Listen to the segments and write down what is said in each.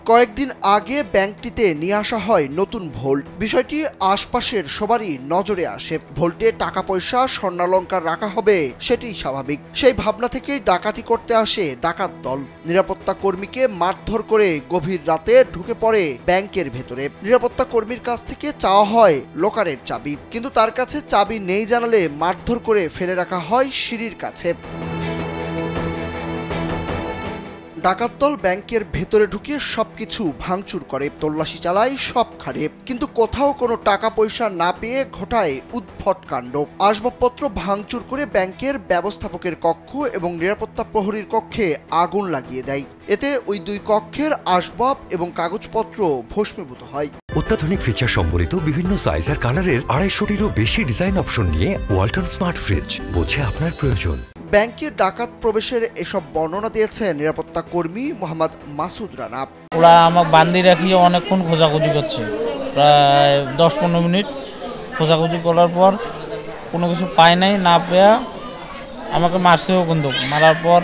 কয়েকদিন আগে ব্যাংকটিতে নিয়ে আসা হয় নতুন ভোল্ট। বিষয়টি আশপাশের সবারই নজরে আসে। ভোল্টে টাকা পয়সা স্বর্ণালংকার রাখা হবে সেটিই স্বাভাবিক। সেই ভাবনা থেকেই ডাকাতি করতে আসে ডাকাত দল। নিরাপত্তা কর্মীকে মারধর করে গভীর রাতে ঢুকে পড়ে ব্যাংকের ভেতরে। নিরাপত্তা কর্মীর কাছ থেকে চাওয়া হয় লকারের চাবি, কিন্তু তার কাছে চাবি নেই জানালে মারধর করে ফেলে রাখা হয় সিঁড়ির কাছে। ডাকাত দল ব্যাংকের ভেতরে ঢুকে সবকিছু ভাঙচুর করে, তল্লাশি চালায় সব খাড়ে, কিন্তু কোথাও কোনো টাকা পয়সা না পেয়ে ঘটায় উদ্ভট কাণ্ড। আসবাবপত্র ভাঙচুর করে ব্যাংকের ব্যবস্থাপকের কক্ষ এবং নিরাপত্তা প্রহরীর কক্ষে আগুন লাগিয়ে দেয়। এতে ওই দুই কক্ষের আসবাব এবং কাগজপত্র ভস্মীভূত হয়। অত্যাধুনিক ফিচার সম্বলিত বিভিন্ন সাইজ আর কালারের 250-টিরও বেশি ডিজাইন অপশন নিয়ে ওয়ালটন স্মার্ট ফ্রিজ, বোঝে আপনার প্রয়োজন। ব্যাংকে ডাকাত প্রবেশের এসব বর্ণনা দিয়েছেন নিরাপত্তা কর্মী মোহাম্মদ মাসুদ রানা। ওরা আমাকে বান্ধি রাখিয়ে অনেকক্ষণ খোঁজাখুঁজি করছে, প্রায় 10-15 মিনিট খোঁজাখুঁজি করার পর কোনো কিছু পায় নাই, না পেয়ে আমাকে মারছেও, কিন্তু মারার পর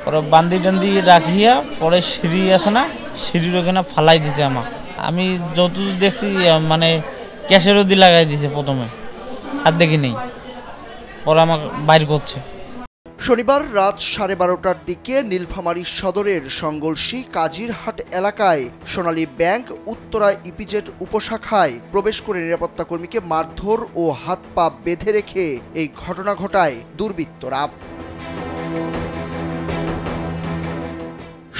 পরে বান্ধি টান্ধি রাখিয়া পরে সিঁড়ি আছে না, সিঁড়ির ওখানে ফালাই দিছে আমাকে। আমি যতদূর দেখছি মানে ক্যাশেরও দিয়ে লাগাই দিছে, প্রথমে আর দেখি নেই, পরে আমাকে বাইর করছে। শনিবার রাত 12:30টার দিকে নীলফামারী সদরের সঙ্গলসী কাজিরহাট এলাকায় সোনালী ব্যাংক উত্তরা ইপিজেড উপশাখায় প্রবেশ করে নিরাপত্তা কর্মীকে মারধর ও হাত পা বেঁধে রেখে এই ঘটনা ঘটায় দুর্বৃত্তরা।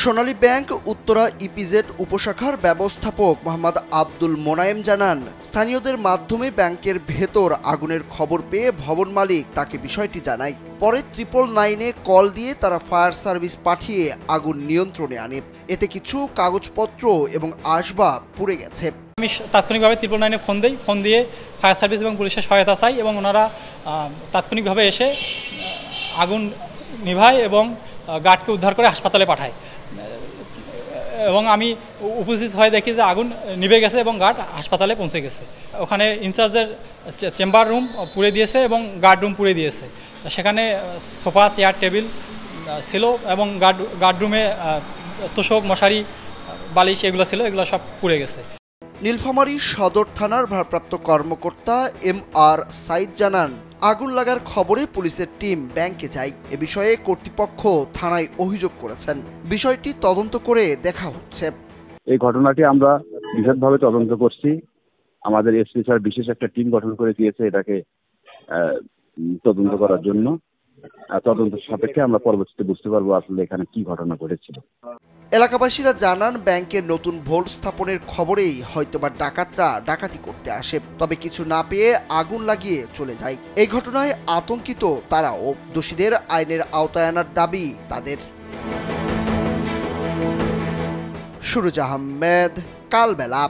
সোনালী ব্যাংক উত্তরা ইপিজেড উপশাখার ব্যবস্থাপক মোহাম্মদ আব্দুল মোনায়েম জানান, স্থানীয়দের মাধ্যমে ব্যাংকের ভেতর আগুনের খবর পেয়ে ভবন মালিক তাকে বিষয়টি জানায়। পরে 999-এ কল দিয়ে তারা ফায়ার সার্ভিস পাঠিয়ে আগুন নিয়ন্ত্রণে আনে। এতে কিছু কাগজপত্র এবং আসবাব পুড়ে গেছে। আমি তাৎক্ষণিকভাবে 999-এ ফোন দিয়ে ফায়ার সার্ভিস এবং পুলিশের সহায়তা চাই এবং ওনারা তাৎক্ষণিকভাবে এসে আগুন নিভায় এবং গার্ডকে উদ্ধার করে হাসপাতালে পাঠায়। এবং আমি উপস্থিত হয়ে দেখি যে আগুন নিভে গেছে এবং গার্ড হাসপাতালে পৌঁছে গেছে। ওখানে ইনচার্জের চেম্বার রুম পুড়ে দিয়েছে এবং গার্ড রুম পুড়ে দিয়েছে। সেখানে সোফা, চেয়ার, টেবিল ছিল এবং গার্ড রুমে তোষক, মশারি, বালিশ এগুলো ছিল, এগুলো সব পুড়ে গেছে। নীলফামারী সদর থানার ভারপ্রাপ্ত কর্মকর্তা MR সাইদ জানান, আগুন লাগার খবরে পুলিশের টিম ব্যাংকে যায়। এ বিষয়ে কর্তৃপক্ষ থানায় অভিযোগ করেছেন। বিষয়টি তদন্ত করে দেখা হচ্ছে। এই ঘটনাটি আমরা বিশদভাবে তদন্ত করছি। আমাদের এসপি স্যার বিশেষ একটা টিম গঠন করে দিয়েছে এটাকে তদন্ত করার জন্য। তদন্ত সাপেক্ষে আমরা পরবর্তীতে বুঝতে পারবো আসলে এখানে কি ঘটনা ঘটেছিল। এলাকাবাসীরা জানান, ব্যাংকের নতুন ভোল্ট স্থাপনের খবরেই হয়তোবা ডাকাতরা ডাকাতি করতে আসে, তবে কিছু না পেয়ে আগুন লাগিয়ে চলে যায়। এই ঘটনায় আতঙ্কিত তারাও। দোষীদের আইনের আওতায় আনার দাবি তাদের। সুরুজ আহমেদ, কালবেলা।